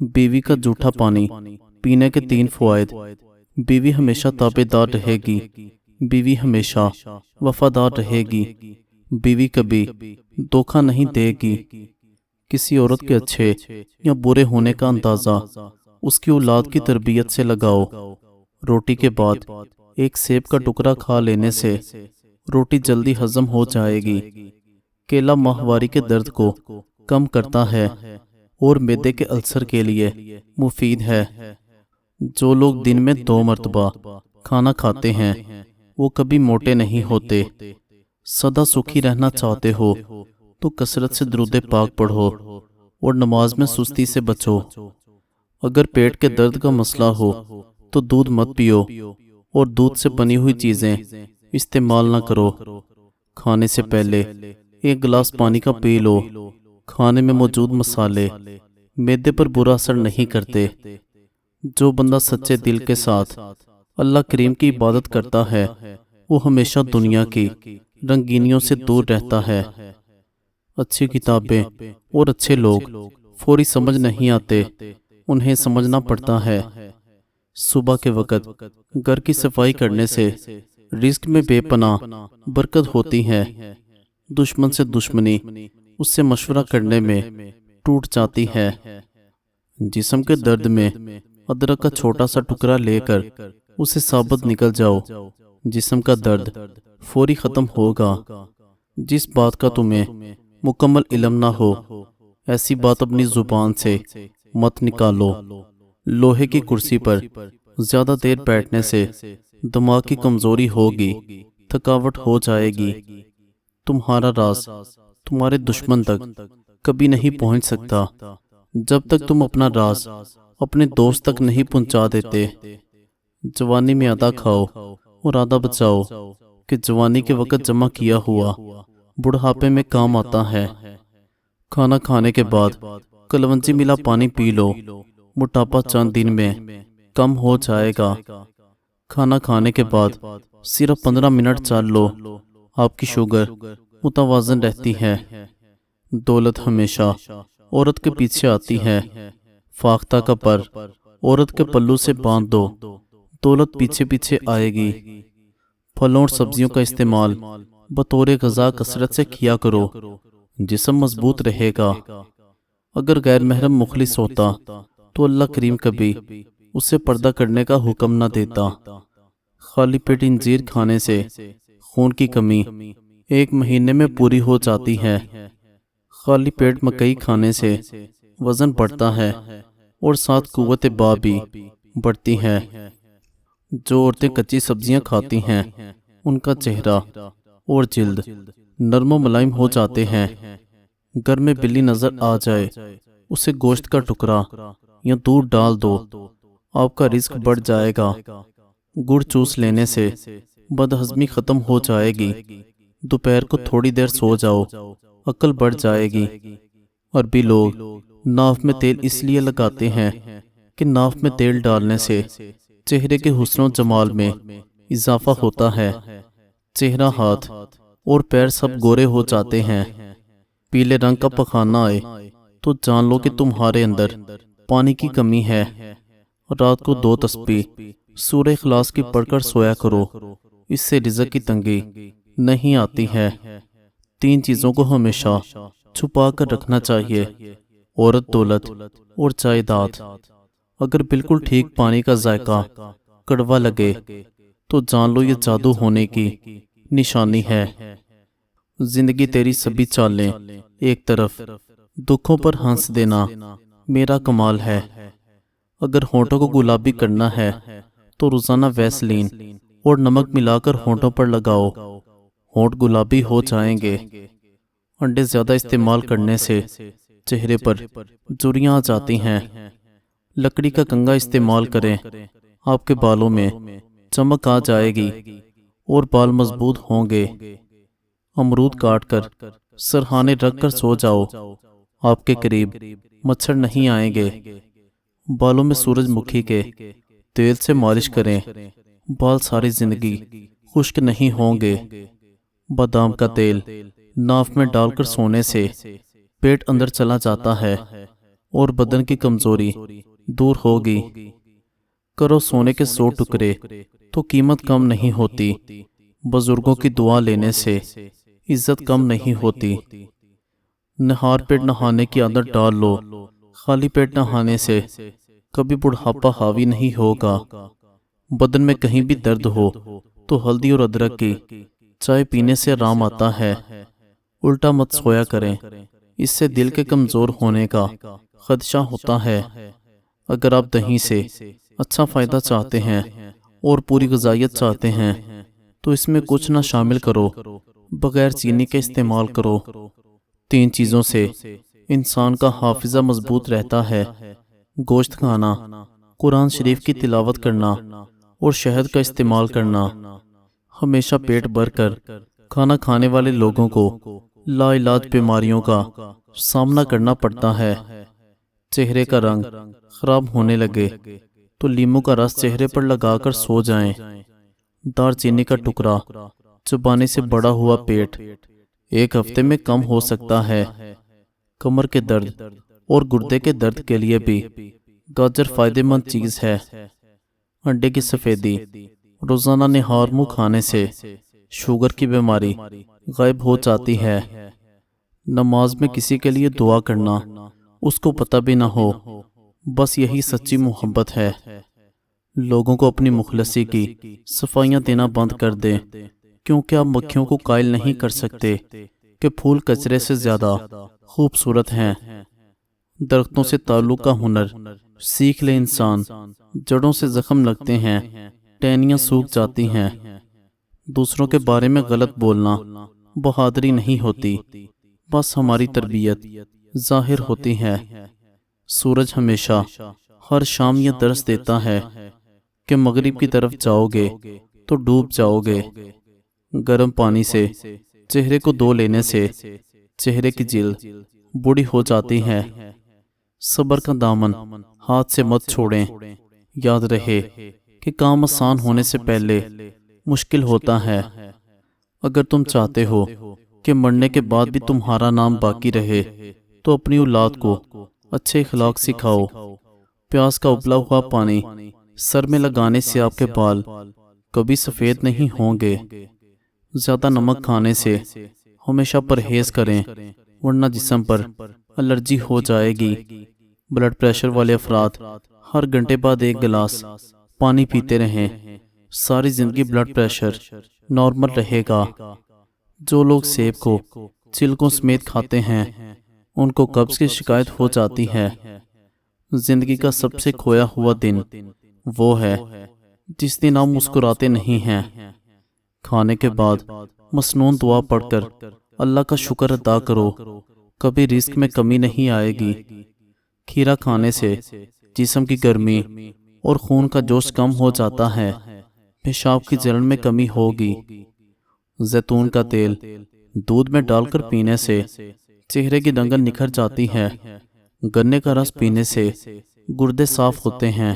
بیوی کا جھوٹا پانی پینے کے 3 فوائد۔ بیوی ہمیشہ تابعدار رہے گی، بیوی ہمیشہ وفادار رہے گی، بیوی کبھی دھوکہ نہیں دے گی۔ کسی عورت کے اچھے یا برے ہونے کا اندازہ اس کی اولاد کی تربیت سے لگاؤ۔ روٹی کے بعد ایک سیب کا ٹکڑا کھا لینے سے روٹی جلدی ہضم ہو جائے گی۔ کیلا ماہواری کے درد کو کم کرتا ہے اور معدے کے السر کے لیے مفید ہے۔ جو لوگ دن میں 2 مرتبہ کھانا کھاتے ہیں وہ کبھی موٹے نہیں ہوتے۔ سدا سکھی رہنا چاہتے ہو تو کثرت سے درود پاک پڑھو اور نماز میں سستی سے بچو۔ اگر پیٹ کے درد کا مسئلہ ہو تو دودھ مت پیو اور دودھ سے بنی ہوئی چیزیں استعمال نہ کرو۔ کھانے سے پہلے 1 گلاس پانی کا پی لو۔ کھانے میں موجود مسالے معدے پر برا اثر نہیں کرتے۔ جو بندہ سچے دل کے ساتھ اللہ کریم کی عبادت کرتا ہے وہ ہمیشہ دنیا کی رنگینیوں سے دور رہتا ہے۔ اچھی کتابیں اور اچھے لوگ فوری سمجھ نہیں آتے، انہیں سمجھنا پڑتا ہے۔ صبح کے وقت گھر کی صفائی کرنے سے رزق میں بے پناہ برکت ہوتی ہے۔ دشمن سے دشمنی اس سے مشورہ کرنے میں ٹوٹ جاتی ہے۔ جسم کے درد میں ادرک کا چھوٹا سا ٹکڑا لے کر اسے ثابت نکل جاؤ، جسم کا درد فوری ختم ہوگا۔ جس بات کا تمہیں مکمل علم نہ ہو ایسی بات اپنی زبان سے مت نکالو۔ لوہے کی کرسی پر زیادہ دیر بیٹھنے سے دماغ کی کمزوری ہوگی، تھکاوٹ ہو جائے گی۔ تمہارا راز تمہارے دشمن تک کبھی نہیں پہنچ سکتا جب تک تم اپنا راز اپنے دوست تک نہیں پہنچا دیتے۔ جوانی میں آدھا کھاؤ اور آدھا بچاؤ کہ جوانی کے وقت جمع کیا ہوا بڑھاپے میں کام آتا ہے۔ کھانا کھانے کے بعد کلونجی ملا پانی پی لو، موٹاپا چند دن میں کم ہو جائے گا۔ کھانا کھانے کے بعد صرف 15 منٹ چل لو، آپ کی شوگر متوازن رہتی ہے۔ دولت ہمیشہ عورت کے پیچھے آتی ہے۔ فاختہ کا پر عورت کے پلو سے باندھ دو، دولت پیچھے پیچھے آئے گی۔ پھلوں اور سبزیوں کا استعمال بطور غذا کثرت سے کیا کرو، جسم مضبوط رہے گا۔ اگر غیر محرم مخلص ہوتا تو اللہ کریم کبھی اسے پردہ کرنے کا حکم نہ دیتا۔ خالی پیٹ انجیر کھانے سے خون کی کمی 1 مہینے میں پوری ہو جاتی ہے۔ خالی پیٹ مکئی کھانے سے وزن بڑھتا ہے اور ساتھ قوت با بھی بڑھتی ہے۔ جو عورتیں کچی سبزیاں کھاتی ہیں ان کا چہرہ اور جلد نرم و ملائم ہو جاتے ہیں۔ گھر میں بلی نظر آ جائے اسے گوشت کا ٹکڑا یا دودھ ڈال دو، آپ کا رزق بڑھ جائے گا۔ گڑ چوس لینے سے بدہضمی ختم ہو جائے گی۔ دوپہر کو تھوڑی دیر سو جاؤ، عقل بڑھ جائے گی۔ عربی لوگ ناف میں تیل اس لیے لگاتے ہیں کہ ناف میں تیل ڈالنے سے چہرے کے حسن و جمال میں اضافہ ہوتا ہے۔ چہرہ، ہاتھ اور پیر سب گورے ہو جاتے ہیں۔ پیلے رنگ کا پخانہ آئے تو جان لو کہ تمہارے اندر پانی کی کمی ہے۔ رات کو 2 تسبیح سورہ اخلاص کی پڑھ کر سویا کرو، اس سے رزق کی تنگی نہیں آتی ہے۔ 3 چیزوں کو ہمیشہ چھپا کر رکھنا چاہیے: عورت، دولت اور جائیداد۔ اگر بالکل ٹھیک پانی کا ذائقہ کڑوا لگے تو جان لو یہ جادو ہونے کی نشانی ہے۔ زندگی تیری سبھی چالیں ایک طرف، دکھوں پر ہنس دینا میرا کمال ہے۔ اگر ہونٹوں کو گلابی کرنا ہے تو روزانہ ویسلین اور نمک ملا کر ہونٹوں پر لگاؤ، ہونٹ گلابی ہو جائیں گے۔ انڈے زیادہ استعمال کرنے سے چہرے پر جھریاں آ جاتی ہیں۔ لکڑی کا کنگھا استعمال کریں، آپ کے بالوں میں چمک آ جائے گی اور بال مضبوط ہوں گے۔ امرود کاٹ کر سرہانے رکھ کر سو جاؤ، آپ کے قریب مچھر نہیں آئیں گے۔ بالوں میں سورج مکھی کے تیل سے مالش کریں، بال ساری زندگی خشک نہیں ہوں گے۔ بادام کا تیل ناف میں ڈال کر سونے سے پیٹ اندر چلا جاتا ہے اور بدن کی کمزوری دور ہوگی۔ کرو سونے کے 100 ٹکڑے تو قیمت کم نہیں ہوتی، بزرگوں کی دعا لینے سے عزت کم نہیں ہوتی۔ نہار پیٹ نہانے کی عادت ڈال لو، خالی پیٹ نہانے سے کبھی بڑھاپا حاوی نہیں ہوگا۔ بدن میں کہیں بھی درد ہو تو ہلدی اور ادرک کی چائے پینے سے آرام آتا ہے۔ الٹا مت سویا کریں، اس سے دل کے کمزور ہونے کا خدشہ ہوتا ہے۔ اگر آپ دہی سے اچھا فائدہ چاہتے ہیں اور پوری غذائیت چاہتے ہیں تو اس میں کچھ نہ شامل کرو، بغیر چینی کے استعمال کرو۔ 3 چیزوں سے انسان کا حافظہ مضبوط رہتا ہے: گوشت کھانا، قرآن شریف کی تلاوت کرنا اور شہد کا استعمال کرنا۔ ہمیشہ پیٹ بھر کر کھانا کھانے والے لوگوں کو لا علاج بیماریوں کا سامنا کرنا پڑتا ہے۔ چہرے کا رنگ خراب ہونے لگے تو لیموں کا رس چہرے پر لگا کر سو جائیں۔ دار چینی کا ٹکڑا چبانے سے بڑا ہوا پیٹ 1 ہفتے میں کم ہو سکتا ہے۔ کمر کے درد اور گردے کے درد کے لیے بھی گاجر فائدہ مند چیز ہے۔ انڈے کی سفیدی روزانہ نہار منہ کھانے سے شوگر کی بیماری غائب ہو جاتی ہے۔ نماز میں کسی کے لیے دعا کرنا اس کو پتہ بھی نہ ہو، بس یہی سچی محبت ہے۔ لوگوں کو اپنی مخلصی کی صفائیاں دینا بند کر دیں، کیونکہ آپ مکھیوں کو قائل نہیں کر سکتے کہ پھول کچرے سے زیادہ خوبصورت ہیں۔ درختوں سے تعلق کا ہنر سیکھ لے انسان، جڑوں سے زخم لگتے ہیں، ٹہنیاں سوکھ جاتی ہیں۔ دوسروں کے بارے میں غلط بولنا بہادری نہیں ہوتی، بس ہماری تربیت ظاہر ہوتی ہے۔ سورج ہمیشہ ہر شام یہ درس دیتا ہے کہ مغرب کی طرف جاؤ گے تو ڈوب جاؤ گے۔ گرم پانی سے چہرے کو دھو لینے سے چہرے کی جلد بوڑھی ہو جاتی ہے۔ صبر کا دامن ہاتھ سے مت چھوڑیں، یاد رہے کہ کام آسان ہونے سے پہلے مشکل ہوتا ہے۔ اگر تم چاہتے ہو کہ مرنے کے بعد بھی تمہارا نام باقی رہے تو اپنی اولاد کو اچھے اخلاق سکھاؤ۔ پیاز کا ابلا ہوا پانی سر میں لگانے سے آپ کے بال کبھی سفید نہیں ہوں گے۔ زیادہ نمک کھانے سے ہمیشہ پرہیز کریں، ورنہ جسم پر الرجی ہو جائے گی۔ بلڈ پریشر والے افراد ہر گھنٹے بعد 1 گلاس پانی پیتے رہیں، ساری زندگی بلڈ پریشر نارمل رہے گا۔ جو لوگ سیب کو چھلکوں سمیت کھاتے ہیں ان کو قبض کی شکایت ہو جاتی ہے۔ زندگی کا سب سے کھویا ہوا دن وہ ہے جس دن آپ مسکراتے نہیں ہیں۔ کھانے کے بعد مسنون دعا پڑھ کر اللہ کا شکر ادا کرو، کبھی رزق میں کمی نہیں آئے گی۔ کھیرا کھانے سے جسم کی گرمی اور خون کا جوش کم ہو جاتا ہے، پیشاب کی جلن میں کمی ہوگی۔ زیتون کا تیل دودھ میں ڈال کر پینے سے چہرے کی دنگن نکھر جاتی ہے۔ گنے کا رس پینے سے گردے صاف ہوتے ہیں۔